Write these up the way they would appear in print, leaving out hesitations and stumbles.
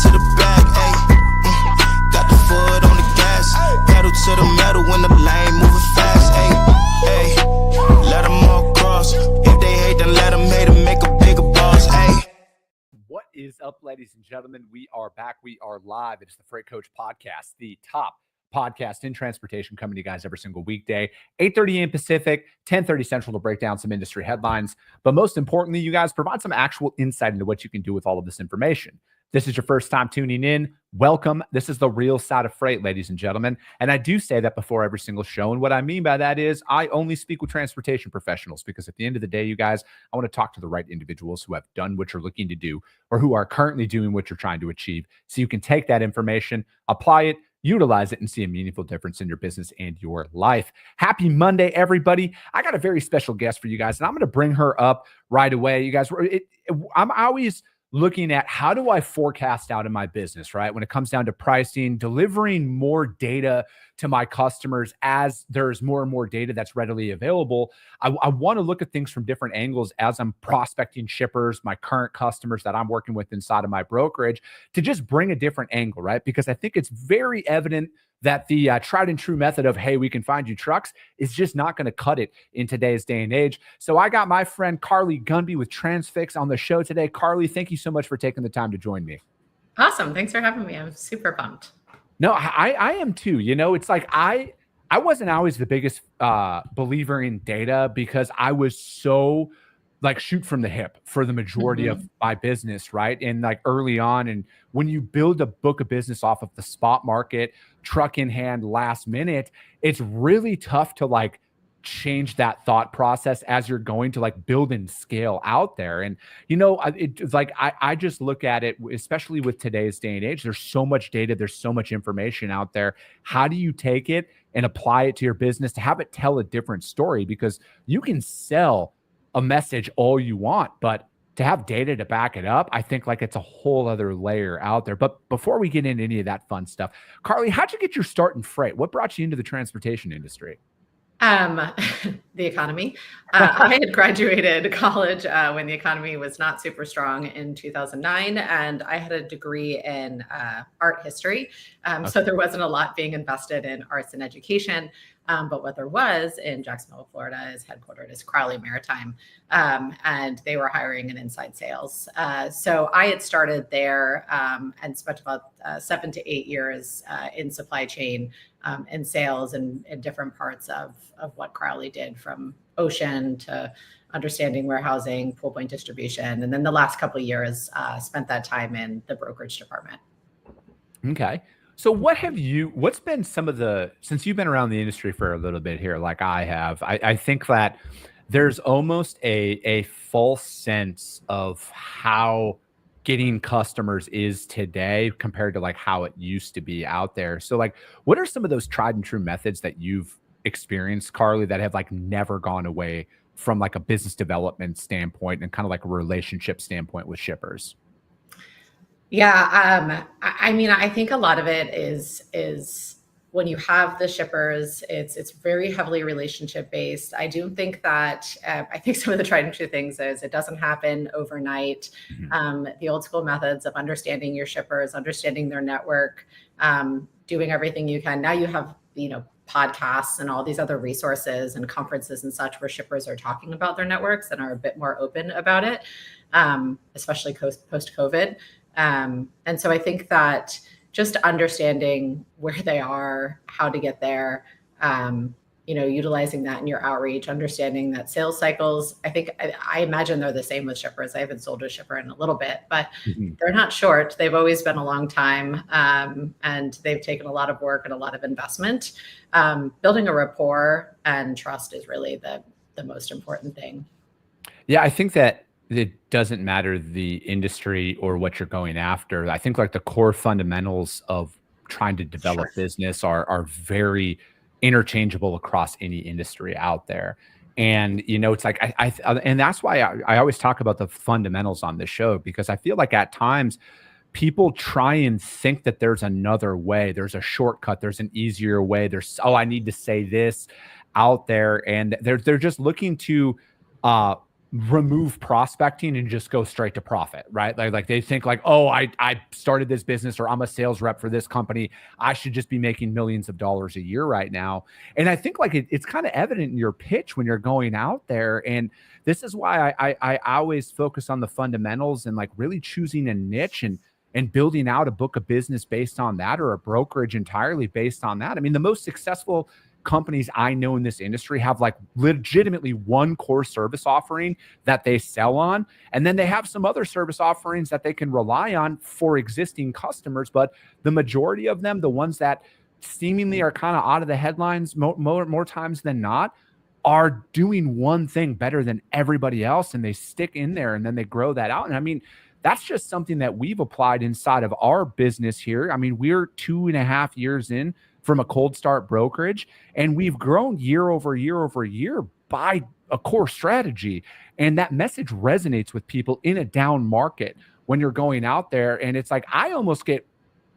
to the back, ayy. Got the foot on the gas, pedal to the metal when the lane moving fast, ayy. Let them all cross. If they hate, then let them hate and make a bigger boss, ayy. What is up, ladies and gentlemen? We are back. We are live. It's the Freight Coach Podcast, the top podcast in transportation, coming to you guys every single weekday, 8:30 a.m. Pacific, 10:30 Central, to break down some industry headlines. But most importantly, you guys provide some actual insight into what you can do with all of this information. This is your first time tuning in. Welcome. This is the real side of freight, ladies and gentlemen. And I do say that before every single show. And what I mean by that is I only speak with transportation professionals, because at the end of the day, you guys, I want to talk to the right individuals who have done what you're looking to do or who are currently doing what you're trying to achieve. So you can take that information, apply it, utilize it, and see a meaningful difference in your business and your life. Happy Monday, everybody. I got a very special guest for you guys, and I'm going to bring her up right away. You guys, I'm always looking at how do I forecast out in my business, right? When it comes down to pricing, delivering more data to my customers as there's more and more data that's readily available. I want to look at things from different angles as I'm prospecting shippers, my current customers that I'm working with inside of my brokerage, to just bring a different angle, right? Because I think it's very evident that the tried and true method of, hey, we can find you trucks, is just not going to cut it in today's day and age. So I got my friend Carly Gunby with Transfix on the show today. Carly, thank you so much for taking the time to join me. Awesome. Thanks for having me. I'm super pumped. No, I am too. You know, it's like I wasn't always the biggest believer in data, because I was so like shoot from the hip for the majority of my business, right? And like early on, and when you build a book of business off of the spot market, truck in hand, last minute, it's really tough to like change that thought process as you're going to like build and scale out there. And, you know, it's like, I just look at it, especially with today's day and age, there's so much data, there's so much information out there. How do you take it and apply it to your business to have it tell a different story? Because you can sell a message all you want, but to have data to back it up, I think like it's a whole other layer out there. But before we get into any of that fun stuff, Carly, how'd you get your start in freight? What brought you into the transportation industry? The economy. I had graduated college when the economy was not super strong in 2009, and I had a degree in art history. So there wasn't a lot being invested in arts and education. But what there was in Jacksonville, Florida, is headquartered is Crowley Maritime, and they were hiring in inside sales. So I had started there and spent about 7 to 8 years in supply chain and sales and in different parts of what Crowley did, from ocean to understanding warehousing, pool point distribution. And then the last couple of years spent that time in the brokerage department. Okay. So what's been some of since you've been around the industry for a little bit here, like I have, I think that there's almost a false sense of how getting customers is today compared to like how it used to be out there. So like, what are some of those tried and true methods that you've experienced, Carly, that have like never gone away from like a business development standpoint and kind of like a relationship standpoint with shippers? Yeah. I mean, I think a lot of it is when you have the shippers, it's very heavily relationship based. I do think that, I think some of the tried and true things is it doesn't happen overnight. The old school methods of understanding your shippers, understanding their network, doing everything you can. Now you have, podcasts and all these other resources and conferences and such where shippers are talking about their networks and are a bit more open about it, especially post-COVID. And so I think that just understanding where they are, how to get there, utilizing that in your outreach, understanding that sales cycles, I imagine they're the same with shippers. I haven't sold a shipper in a little bit, but they're not short. They've always been a long time. And they've taken a lot of work and a lot of investment. Building a rapport and trust is really the most important thing. Yeah, I think that it doesn't matter the industry or what you're going after. I think like the core fundamentals of trying to develop business are very interchangeable across any industry out there. And, it's like, and that's why I always talk about the fundamentals on this show, because I feel like at times people try and think that there's another way. There's a shortcut. There's an easier way. I need to say this out there. And they're just looking to, remove prospecting and just go straight to profit, right? Like they think like, oh, I started this business, or I'm a sales rep for this company, I should just be making millions of dollars a year right now. And I think like it's kind of evident in your pitch when you're going out there. And this is why I always focus on the fundamentals and like really choosing a niche and building out a book of business based on that, or a brokerage entirely based on that. I mean, the most successful companies I know in this industry have like legitimately one core service offering that they sell on. And then they have some other service offerings that they can rely on for existing customers. But the majority of them, the ones that seemingly are kind of out of the headlines more times than not, are doing one thing better than everybody else. And they stick in there and then they grow that out. And I mean, that's just something that we've applied inside of our business here. I mean, we're 2.5 years in from a cold start brokerage, and we've grown year over year over year by a core strategy. And that message resonates with people in a down market when you're going out there. And it's like, I almost get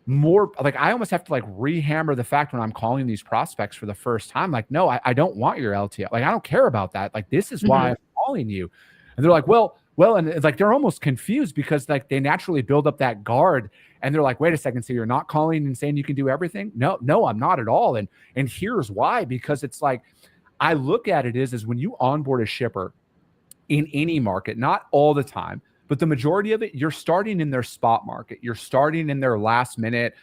more like, I almost have to like rehammer the fact when I'm calling these prospects for the first time, like, no, I don't want your LTL. Like, I don't care about that. Like, this is why I'm calling you. And they're like, well, and it's like, they're almost confused because like they naturally build up that guard and they're like, wait a second. So you're not calling and saying you can do everything? No, I'm not at all. And here's why, because it's like, I look at it is when you onboard a shipper in any market, not all the time, but the majority of it, you're starting in their spot market. You're starting in their last minute,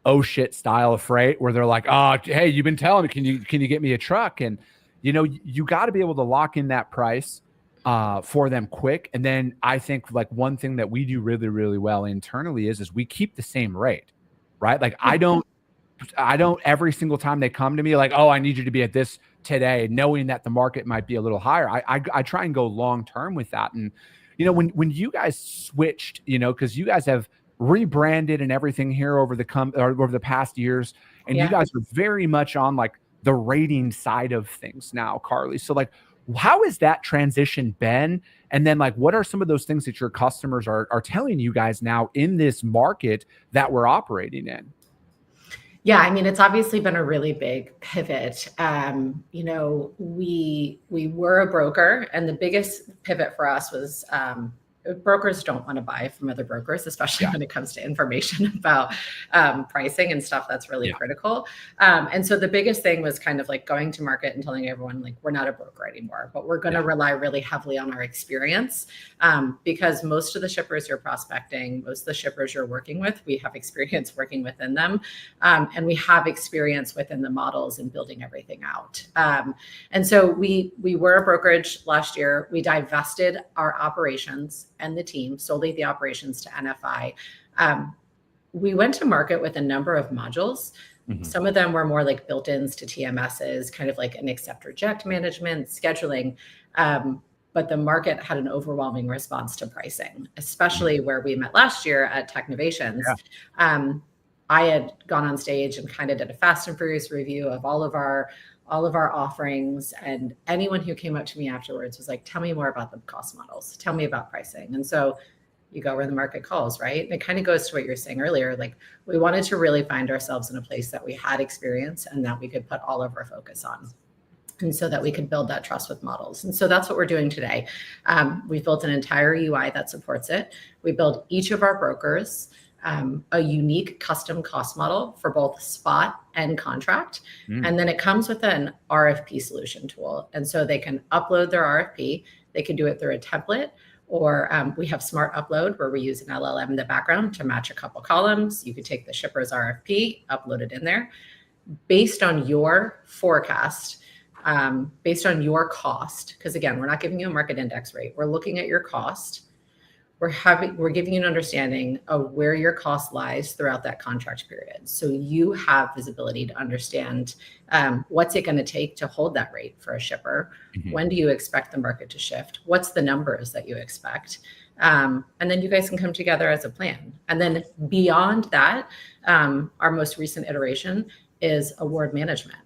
oh shit style of freight where they're like, oh, hey, you've been telling me, can you get me a truck? And you got to be able to lock in that price for them quick. And then I think like one thing that we do really, really well internally is we keep the same rate, right? Like I don't every single time they come to me like, oh, I need you to be at this today, knowing that the market might be a little higher. I try and go long-term with that. And, when you guys switched, cause you guys have rebranded and everything here over the past years. And you guys are very much on like the rating side of things now, Carly. So like, how has that transition been? And then like, what are some of those things that your customers are telling you guys now in this market that we're operating in? Yeah, I mean, it's obviously been a really big pivot. We were a broker, and the biggest pivot for us was brokers don't want to buy from other brokers, especially when it comes to information about pricing and stuff that's really critical. And so the biggest thing was kind of like going to market and telling everyone like, we're not a broker anymore, but we're going to rely really heavily on our experience because most of the shippers you're prospecting, most of the shippers you're working with, we have experience working within them. And we have experience within the models and building everything out. And so we were a brokerage last year. We divested our operations and the team, solely the operations, to NFI. We went to market with a number of modules. Some of them were more like built-ins to TMSs, kind of like an accept reject management, scheduling. But the market had an overwhelming response to pricing, especially where we met last year at Technovations. I had gone on stage and kind of did a fast and furious review of all of our offerings, and anyone who came up to me afterwards was like, tell me more about the cost models, tell me about pricing. And so you go where the market calls, right? And it kind of goes to what you're saying earlier. Like, we wanted to really find ourselves in a place that we had experience and that we could put all of our focus on, and so that we could build that trust with models. And so that's what we're doing today. We've built an entire UI that supports it. We build each of our brokers a unique custom cost model for both spot and contract. And then it comes with an RFP solution tool. And so they can upload their RFP. They can do it through a template, or we have smart upload where we use an LLM in the background to match a couple columns. You could take the shipper's RFP, upload it in there based on your forecast, based on your cost. Because again, we're not giving you a market index rate. We're looking at your cost. We're giving you an understanding of where your cost lies throughout that contract period. So you have visibility to understand what's it going to take to hold that rate for a shipper. When do you expect the market to shift? What's the numbers that you expect? And then you guys can come together as a plan. And then beyond that, our most recent iteration is award management.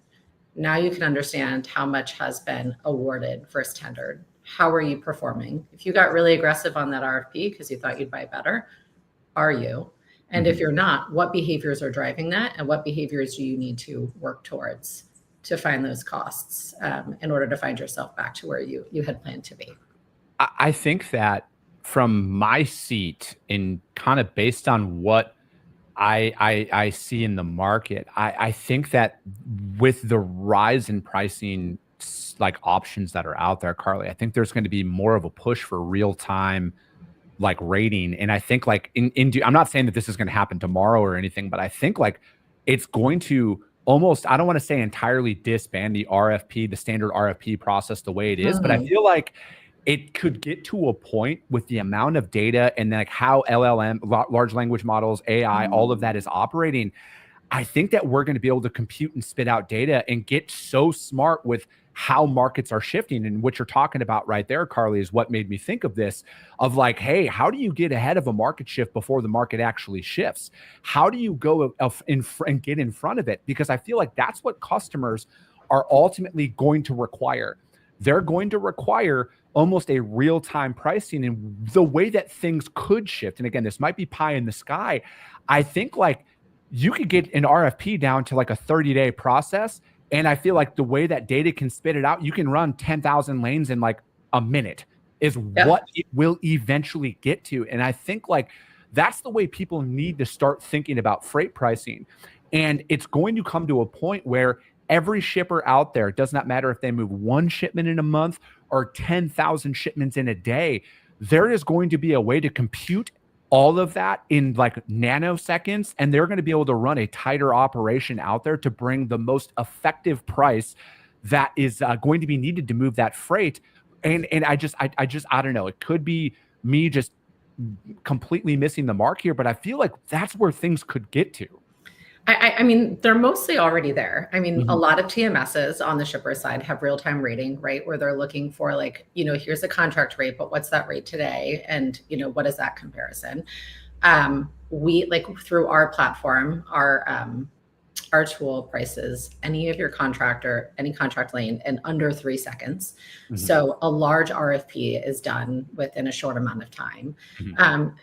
Now you can understand how much has been awarded versus tendered. How are you performing? If you got really aggressive on that RFP because you thought you'd buy better, are you? And if you're not, what behaviors are driving that? And what behaviors do you need to work towards to find those costs in order to find yourself back to where you had planned to be? I think that from my seat and kind of based on what I see in the market, I think that with the rise in pricing like options that are out there, Carly, I think there's going to be more of a push for real time like rating. And I think like I'm not saying that this is going to happen tomorrow or anything, but I think like it's going to almost, I don't want to say entirely disband the RFP, the standard RFP process the way it is, but I feel like it could get to a point with the amount of data and like how LLM, large language models, AI, all of that is operating. I think that we're going to be able to compute and spit out data and get so smart with how markets are shifting. And what you're talking about right there, Carly, is what made me think of this, of like, hey, how do you get ahead of a market shift before the market actually shifts? How do you go and get in front of it? Because I feel like that's what customers are ultimately going to require. They're going to require almost a real-time pricing and the way that things could shift. And again, this might be pie in the sky. I think like you could get an RFP down to like a 30-day process. And I feel like the way that data can spit it out, you can run 10,000 lanes in like a minute is what it will eventually get to. And I think like that's the way people need to start thinking about freight pricing. And it's going to come to a point where every shipper out there, it does not matter if they move one shipment in a month or 10,000 shipments in a day, there is going to be a way to compute all of that in like nanoseconds, and they're going to be able to run a tighter operation out there to bring the most effective price that is going to be needed to move that freight. And I don't know, it could be me just completely missing the mark here, but I feel like that's where things could get to. I mean, they're mostly already there. I mean, a lot of TMSs on the shipper side have real-time rating, right? Where they're looking for like, here's the contract rate, but what's that rate today? And, what is that comparison? We like through our platform, our tool prices any of your any contract lane in under 3 seconds. So a large RFP is done within a short amount of time.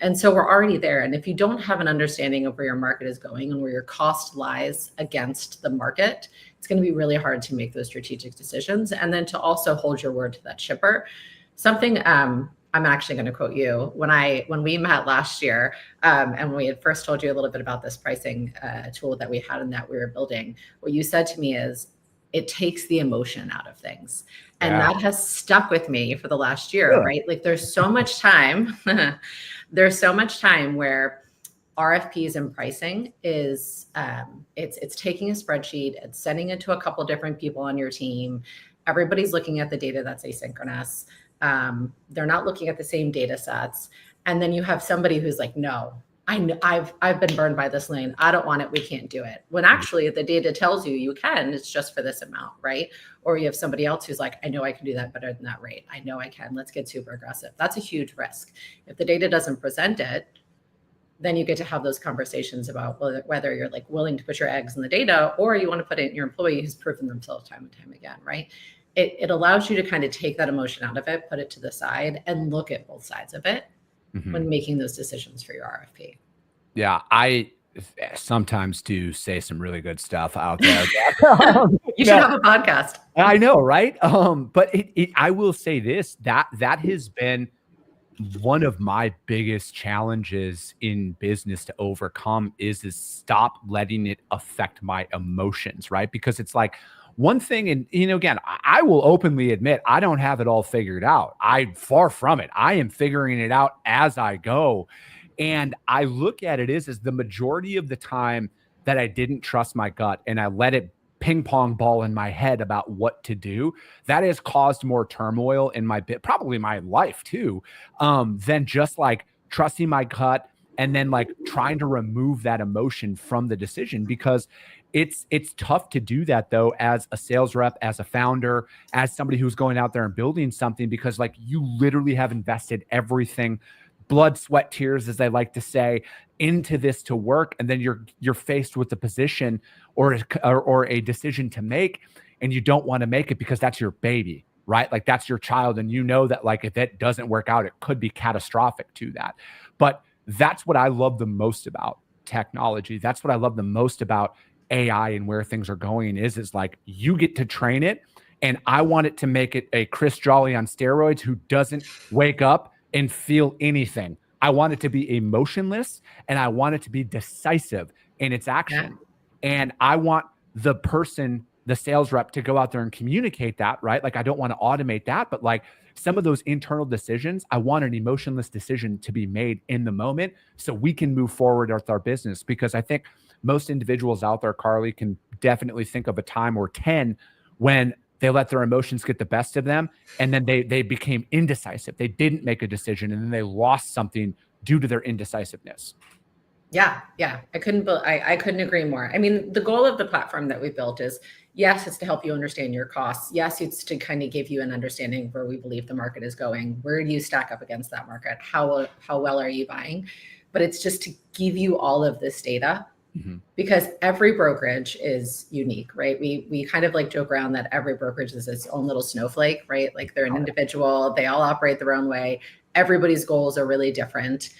And so we're already there. And if you don't have an understanding of where your market is going and where your cost lies against the market, it's going to be really hard to make those strategic decisions. And then to also hold your word to that shipper. Something I'm actually going to quote you when we met last year, and we had first told you a little bit about this pricing tool that we had and that we were building. What you said to me is, it takes the emotion out of things, and that has stuck with me for the last year. Right? Like there's so much time. There's so much time where RFPs and pricing is it's taking a spreadsheet and sending it to a couple different people on your team. Everybody's looking at the data that's asynchronous. They're not looking at the same data sets. And then you have somebody who's like, no, I've been burned by this lane. I don't want it. We can't do it. When actually the data tells you can, it's just for this amount, right? Or you have somebody else who's like, I know I can do that better than that rate. I know I can. Let's get super aggressive. That's a huge risk. If the data doesn't present it, then you get to have those conversations about whether you're like willing to put your eggs in the data or you want to put it in your employee who's proven themselves time and time again, right? It allows you to kind of take that emotion out of it, put it to the side, and look at both sides of it when making those decisions for your RFP. Yeah, I sometimes do say some really good stuff out there. You should have a podcast. I know, right? But I will say this, that has been one of my biggest challenges in business to overcome is stop letting it affect my emotions, right? Because it's like, one thing, and again, I will openly admit I don't have it all figured out. I'm far from it. I am figuring it out as I go. And I look at it as the majority of the time that I didn't trust my gut and I let it ping pong ball in my head about what to do, that has caused more turmoil in probably my life too, than just like trusting my gut and then like trying to remove that emotion from the decision. Because it's tough to do that though, as a sales rep, as a founder, as somebody who's going out there and building something, because like you literally have invested everything, blood, sweat, tears, as they like to say, into this to work. And then you're faced with a position or a decision to make, and you don't want to make it because that's your baby, right? Like that's your child. And you know that like, if it doesn't work out, it could be catastrophic to that. But that's what I love the most about technology. That's what I love the most about AI and where things are going is like you get to train it And I want it to make it a Chris Jolly on steroids who doesn't wake up and feel anything. I want it to be emotionless, and I want it to be decisive in its action. And I want the person, the sales rep, to go out there and communicate that, right? Like, I don't want to automate that, but like some of those internal decisions, I want an emotionless decision to be made in the moment so we can move forward with our business. Because I think most individuals out there, Carly, can definitely think of a time or 10 when they let their emotions get the best of them, and then they became indecisive. They didn't make a decision, and then they lost something due to their indecisiveness. Yeah. I couldn't agree more. I mean, the goal of the platform that we built is, yes, it's to help you understand your costs. Yes, it's to kind of give you an understanding where we believe the market is going. Where do you stack up against that market? How well are you buying? But it's just to give you all of this data. Because every brokerage is unique, right? We kind of like joke around that every brokerage is its own little snowflake, right? Like they're an individual, they all operate their own way. Everybody's goals are really different.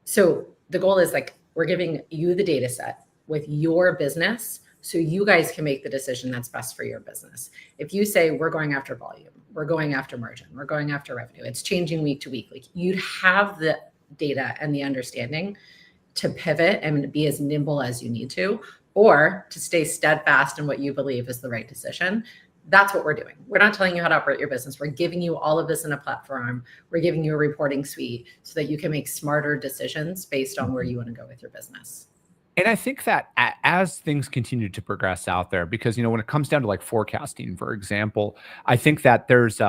So the goal is like, we're giving you the data set with your business so you guys can make the decision that's best for your business. If you say we're going after volume, we're going after margin, we're going after revenue, it's changing week to week. Like, you'd have the data and the understanding to pivot and be as nimble as you need to, or to stay steadfast in what you believe is the right decision. That's what we're doing. We're not telling you how to operate your business. We're giving you all of this in a platform. We're giving you a reporting suite so that you can make smarter decisions based on where you want to go with your business. And I think that as things continue to progress out there, because, when it comes down to like forecasting, for example, I think that there's,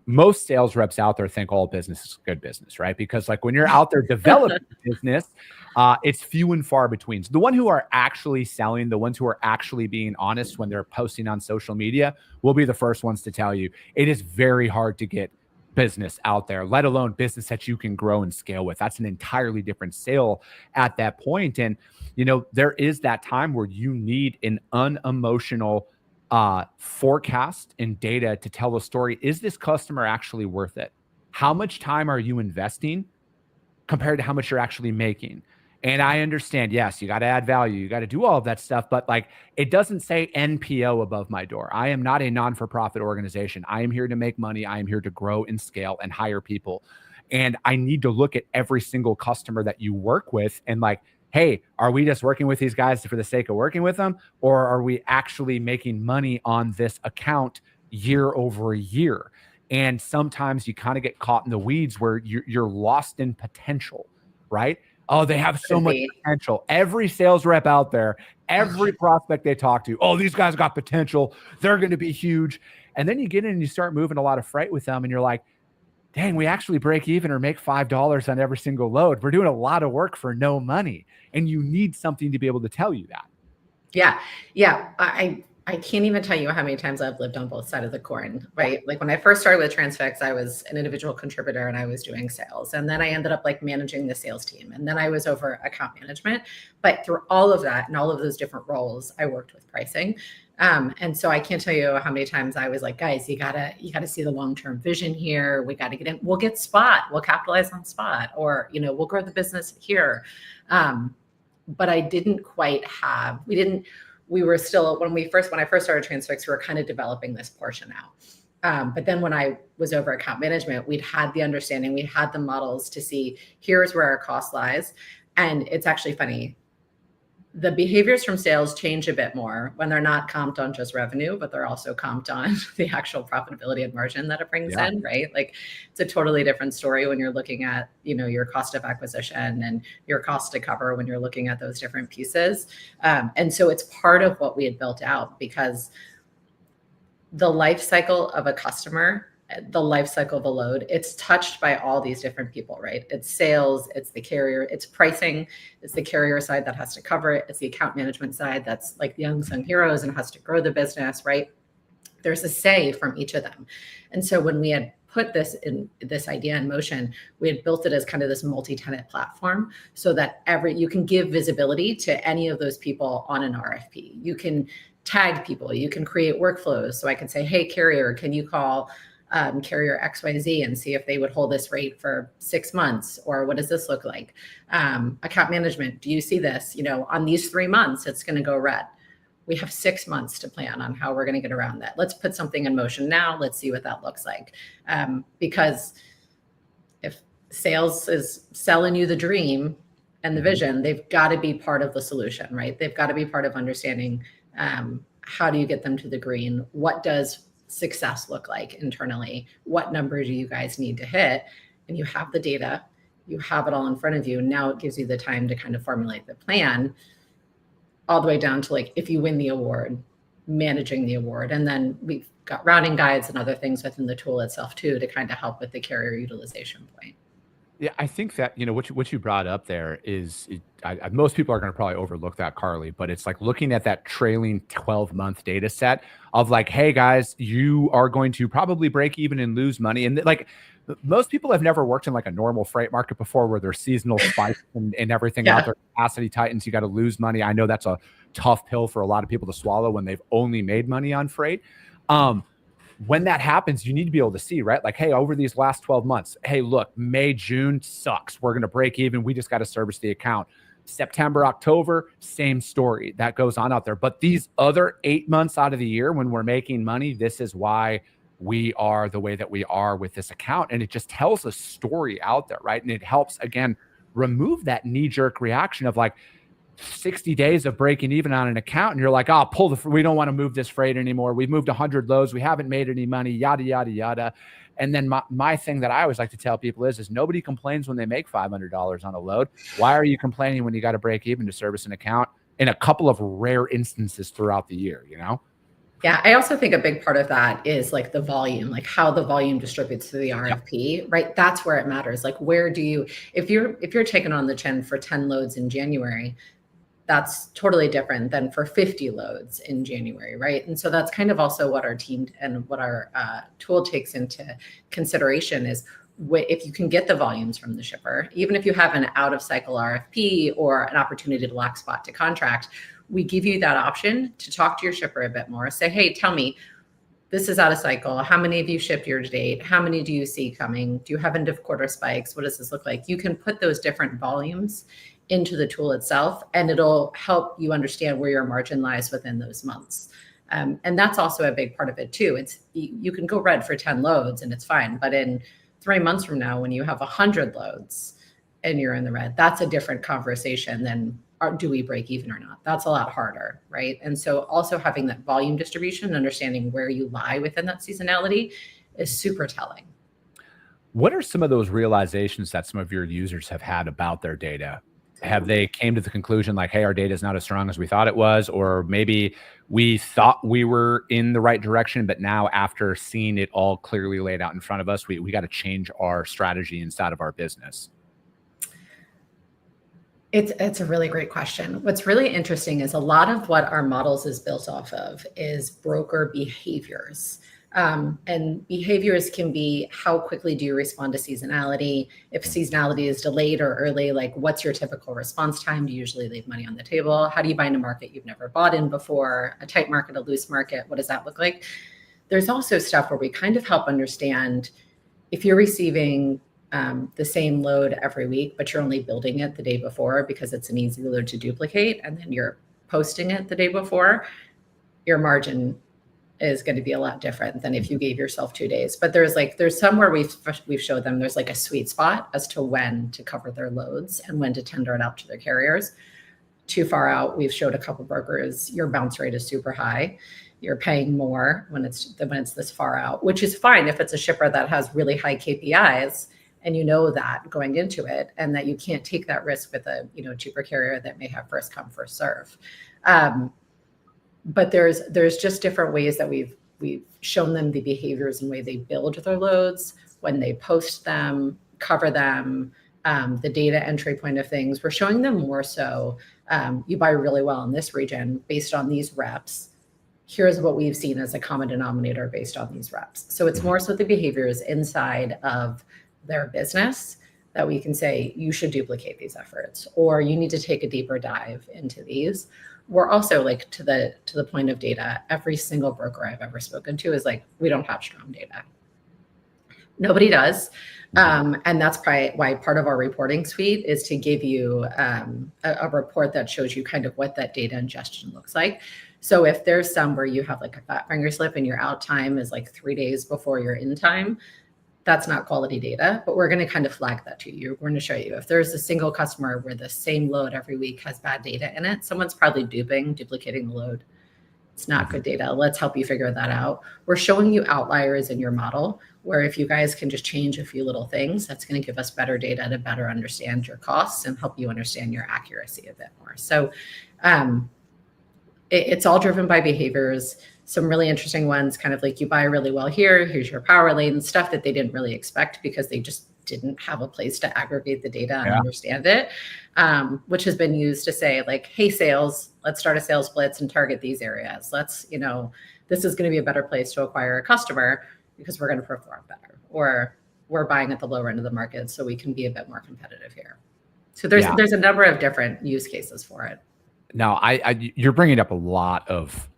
most sales reps out there think all business is good business, right? Because like when you're out there developing business, it's few and far between. So the one who are actually selling, the ones who are actually being honest when they're posting on social media will be the first ones to tell you it is very hard to get business out there, let alone business that you can grow and scale with. That's an entirely different sale at that point. And, there is that time where you need an unemotional forecast and data to tell a story. Is this customer actually worth it? How much time are you investing compared to how much you're actually making? And I understand, yes, you got to add value, you got to do all of that stuff, but like, it doesn't say NPO above my door. I am not a non-for-profit organization. I am here to make money. I am here to grow and scale and hire people. And I need to look at every single customer that you work with and like, hey, are we just working with these guys for the sake of working with them? Or are we actually making money on this account year over year? And sometimes you kind of get caught in the weeds where you're lost in potential, right? Oh, they have so much potential. Every sales rep out there, every prospect they talk to, oh, these guys got potential. They're going to be huge. And then you get in and you start moving a lot of freight with them and you're like, dang, we actually break even or make $5 on every single load. We're doing a lot of work for no money. And you need something to be able to tell you that. Yeah. I can't even tell you how many times I've lived on both sides of the coin, right? Like when I first started with Transfix, I was an individual contributor and I was doing sales. And then I ended up like managing the sales team. And then I was over account management. But through all of that and all of those different roles, I worked with pricing. And so I can't tell you how many times I was like, guys, you gotta see the long-term vision here. We got to get in. We'll get spot. We'll capitalize on spot, or, we'll grow the business here. But I didn't quite have, we were still, when I first started Transfix, we were kind of developing this portion out. But then when I was over account management, we'd had the understanding, we had the models to see, here's where our cost lies. And it's actually funny. The behaviors from sales change a bit more when they're not comped on just revenue, but they're also comped on the actual profitability and margin that it brings in, right? Like it's a totally different story when you're looking at, your cost of acquisition and your cost to cover when you're looking at those different pieces. And so it's part of what we had built out, because the life cycle of a customer, the life cycle of a load, it's touched by all these different people, right? It's sales, it's the carrier, it's pricing, it's the carrier side that has to cover it, it's the account management side that's like the unsung heroes and has to grow the business, right? There's a say from each of them. And so when we had put this idea in motion, we had built it as kind of this multi-tenant platform so that you can give visibility to any of those people on an RFP. You can tag people, you can create workflows. So I can say, hey, carrier, can you call carrier XYZ and see if they would hold this rate for 6 months, or what does this look like? Account management, do you see this? On these 3 months, it's going to go red. We have 6 months to plan on how we're going to get around that. Let's put something in motion now. Let's see what that looks like. Because if sales is selling you the dream and the vision, they've got to be part of the solution, right? They've got to be part of understanding how do you get them to the green? What does success look like internally? What number do you guys need to hit? And you have the data, you have it all in front of you. Now it gives you the time to kind of formulate the plan all the way down to like, if you win the award, managing the award. And then we've got routing guides and other things within the tool itself too, to kind of help with the carrier utilization point. Yeah, I think that, what you brought up there is, most people are going to probably overlook that, Carly, but it's like looking at that trailing 12-month data set of like, hey guys, you are going to probably break even and lose money. And like, most people have never worked in like a normal freight market before where there's seasonal spikes and everything out there, capacity tightens, you got to lose money. I know that's a tough pill for a lot of people to swallow when they've only made money on freight. When that happens, you need to be able to see, right? Like, hey, over these last 12 months, hey, look, May, June sucks. We're going to break even. We just got to service the account. September, October, same story. That goes on out there. But these other 8 months out of the year when we're making money, this is why we are the way that we are with this account. And it just tells a story out there, right? And it helps, again, remove that knee-jerk reaction of like, 60 days of breaking even on an account. And you're like, we don't want to move this freight anymore. We've moved 100 loads. We haven't made any money, yada, yada, yada. And then my thing that I always like to tell people is nobody complains when they make $500 on a load. Why are you complaining when you got to break even to service an account in a couple of rare instances throughout the year, Yeah, I also think a big part of that is like the volume, like how the volume distributes through the RFP, right? That's where it matters. Like, where do you, if you're taking on the chin for 10 loads in January, that's totally different than for 50 loads in January, right? And so that's kind of also what our team and what our tool takes into consideration is if you can get the volumes from the shipper, even if you have an out of cycle RFP or an opportunity to lock spot to contract, we give you that option to talk to your shipper a bit more. Say, hey, tell me, this is out of cycle. How many have you shipped year to date? How many do you see coming? Do you have end of quarter spikes? What does this look like? You can put those different volumes into the tool itself, and it'll help you understand where your margin lies within those months. And that's also a big part of it too. It's you can go red for 10 loads and it's fine, but in 3 months from now, when you have 100 loads and you're in the red, that's a different conversation than do we break even or not? That's a lot harder, right? And so also having that volume distribution, understanding where you lie within that seasonality is super telling. What are some of those realizations that some of your users have had about their data? Have they came to the conclusion like, hey, our data is not as strong as we thought it was, or maybe we thought we were in the right direction, but now after seeing it all clearly laid out in front of us, we got to change our strategy inside of our business? It's a really great question. What's really interesting is a lot of what our models is built off of is broker behaviors. And behaviors can be how quickly do you respond to seasonality? If seasonality is delayed or early, like what's your typical response time? Do you usually leave money on the table? How do you buy in a market you've never bought in before? A tight market, a loose market, what does that look like? There's also stuff where we kind of help understand if you're receiving the same load every week, but you're only building it the day before because it's an easy load to duplicate, and then you're posting it the day before, your margin is going to be a lot different than if you gave yourself 2 days. But there's somewhere we've showed them there's like a sweet spot as to when to cover their loads and when to tender it out to their carriers. Too far out, we've showed a couple brokers, your bounce rate is super high. You're paying more when it's this far out, which is fine if it's a shipper that has really high KPIs and you know that going into it, and that you can't take that risk with a cheaper carrier that may have first come, first serve. But there's just different ways that we've shown them the behaviors and way they build their loads, when they post them, cover them, the data entry point of things. We're showing them more so, you buy really well in this region based on these reps. Here's what we've seen as a common denominator based on these reps. So it's more so the behaviors inside of their business that we can say, you should duplicate these efforts, or you need to take a deeper dive into these. We're also like to the point of data, every single broker I've ever spoken to is like, we don't have strong data. Nobody does. And that's probably why part of our reporting suite is to give you a report that shows you kind of what that data ingestion looks like. So if there's some where you have like a fat finger slip and your out time is like 3 days before your in time, that's not quality data, but we're going to kind of flag that to you. We're going to show you if there's a single customer where the same load every week has bad data in it, someone's probably duplicating the load. It's not good data. Let's help you figure that out. We're showing you outliers in your model where if you guys can just change a few little things, that's going to give us better data to better understand your costs and help you understand your accuracy a bit more. So it's all driven by behaviors. Some really interesting ones, kind of like you buy really well here, here's your power lane, stuff that they didn't really expect because they just didn't have a place to aggregate the data and understand it, which has been used to say like, hey, sales, let's start a sales blitz and target these areas. Let's, this is going to be a better place to acquire a customer because we're going to perform better, or we're buying at the lower end of the market so we can be a bit more competitive here. So there's a number of different use cases for it. No, you're bringing up a lot of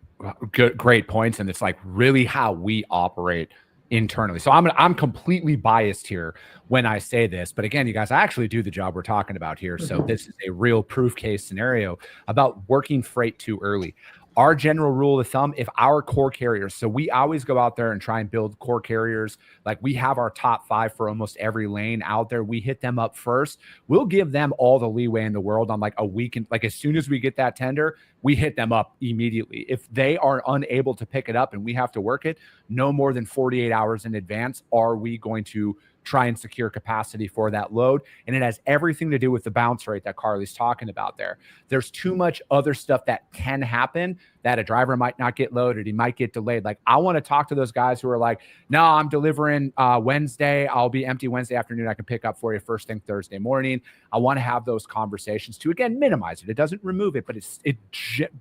great points, and it's like really how we operate internally. So I'm completely biased here when I say this, but again, you guys, I actually do the job we're talking about here. So this is a real proof case scenario about working freight too early. Our general rule of thumb, if our core carriers, so we always go out there and try and build core carriers, like we have our top 5 for almost every lane out there. We hit them up first. We'll give them all the leeway in the world on like a week. And like as soon as we get that tender, we hit them up immediately. If they are unable to pick it up and we have to work it, no more than 48 hours in advance are we going to try and secure capacity for that load. And it has everything to do with the bounce rate that Carly's talking about there. There's too much other stuff that can happen that a driver might not get loaded. He might get delayed. Like I want to talk to those guys who are like, no, I'm delivering Wednesday. I'll be empty Wednesday afternoon. I can pick up for you first thing Thursday morning. I want to have those conversations to, again, minimize it. It doesn't remove it, but it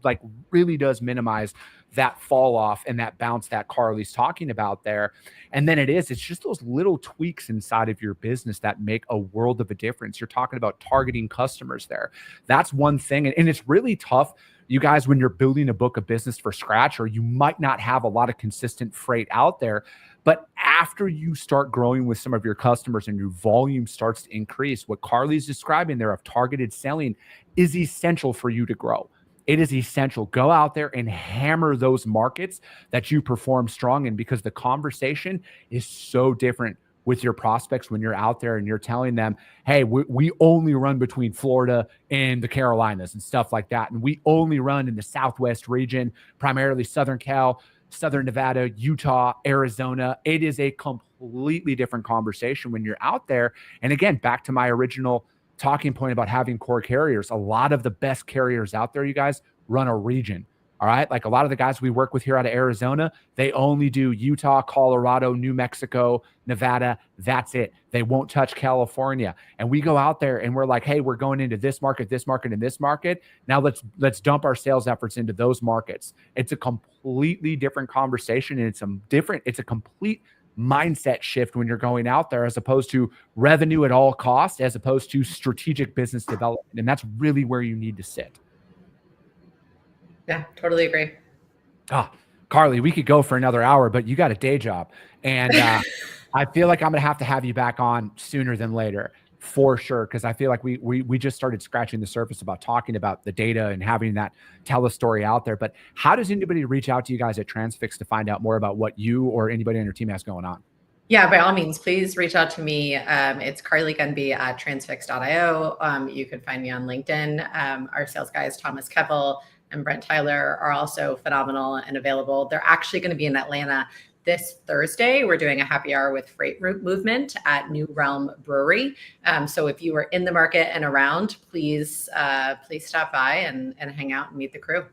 like really does minimize that fall off and that bounce that Carly's talking about there. And then it's just those little tweaks inside of your business that make a world of a difference. You're talking about targeting customers there. That's one thing. And it's really tough, you guys, when you're building a book of business for scratch, or you might not have a lot of consistent freight out there. But after you start growing with some of your customers and your volume starts to increase, what Carly's describing there of targeted selling is essential for you to grow. It is essential. Go out there and hammer those markets that you perform strong in, because the conversation is so different with your prospects when you're out there and you're telling them, hey, we only run between Florida and the Carolinas and stuff like that. And we only run in the Southwest region, primarily Southern Cal, Southern Nevada, Utah, Arizona. It is a completely different conversation when you're out there. And again, back to my original talking point about having core carriers. A lot of the best carriers out there, you guys, run a region. All right. Like a lot of the guys we work with here out of Arizona, they only do Utah, Colorado, New Mexico, Nevada. That's it. They won't touch California. And we go out there and we're like, hey, we're going into this market, and this market. Now let's dump our sales efforts into those markets. It's a completely different conversation. And it's a complete mindset shift when you're going out there, as opposed to revenue at all costs, as opposed to strategic business development. And that's really where you need to sit. Yeah, totally agree. Carly, we could go for another hour, but you got a day job. And I feel like I'm going to have you back on sooner than later for sure. Cause I feel like we just started scratching the surface about talking about the data and having that tell a story out there. But how does anybody reach out to you guys at Transfix to find out more about what you or anybody on your team has going on? Yeah, by all means, please reach out to me. It's Carly Gunby at transfix.io. You can find me on LinkedIn. Our sales guys, Thomas Keppel and Brent Tyler, are also phenomenal and available. They're actually going to be in Atlanta this Thursday. We're doing a happy hour with Freight Movement at New Realm Brewery. So if you are in the market and around, please stop by and hang out and meet the crew.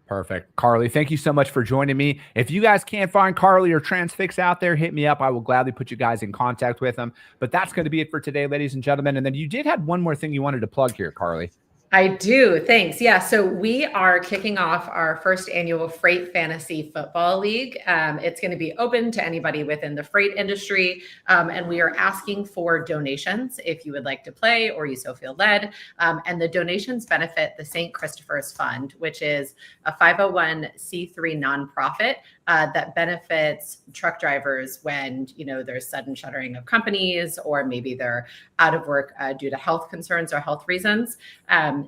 Perfect. Carly, thank you so much for joining me. If you guys can't find Carly or Transfix out there, hit me up. I will gladly put you guys in contact with them. But that's going to be it for today, ladies and gentlemen. And then you did have one more thing you wanted to plug here, Carly. I do. Thanks. Yeah. So we are kicking off our first annual Freight Fantasy Football League. It's going to be open to anybody within the freight industry. And we are asking for donations if you would like to play or you so feel led. And the donations benefit the St. Christopher's Fund, which is a 501c3 nonprofit that benefits truck drivers when, there's sudden shuttering of companies, or maybe they're out of work due to health concerns or health reasons.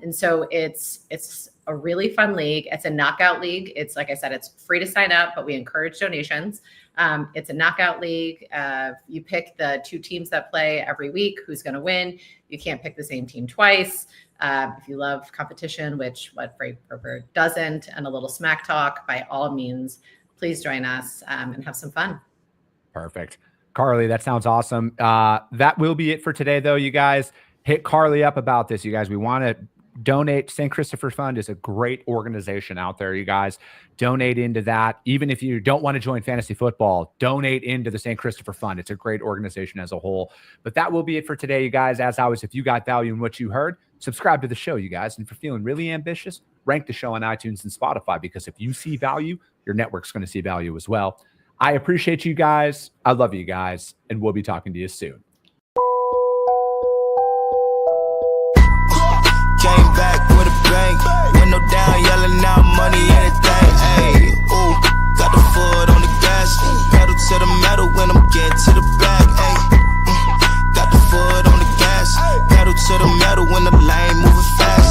And so it's a really fun league. It's a knockout league. It's, like I said, it's free to sign up, but we encourage donations. It's a knockout league. You pick the 2 teams that play every week, who's going to win. You can't pick the same team twice. If you love competition, which what Freight Broker doesn't, and a little smack talk, by all means, please join us and have some fun. Perfect. Carly, that sounds awesome. That will be it for today, though, you guys. Hit Carly up about this, you guys. We want to donate. St. Christopher Fund is a great organization out there, you guys. Donate into that. Even if you don't want to join fantasy football, donate into the St. Christopher Fund. It's a great organization as a whole. But that will be it for today, you guys. As always, if you got value in what you heard, subscribe to the show, you guys. And if you're feeling really ambitious, rank the show on iTunes and Spotify, because if you see value, your network's going to see value as well. I appreciate you guys. I love you guys. And we'll be talking to you soon. Came back with a bang. Window down, yelling out money, anything. Ayy, ooh, got the foot on the gas. Pedal to the metal when I'm getting to the back. Ayy, got the foot on the gas. Pedal to the metal when the lane moving fast.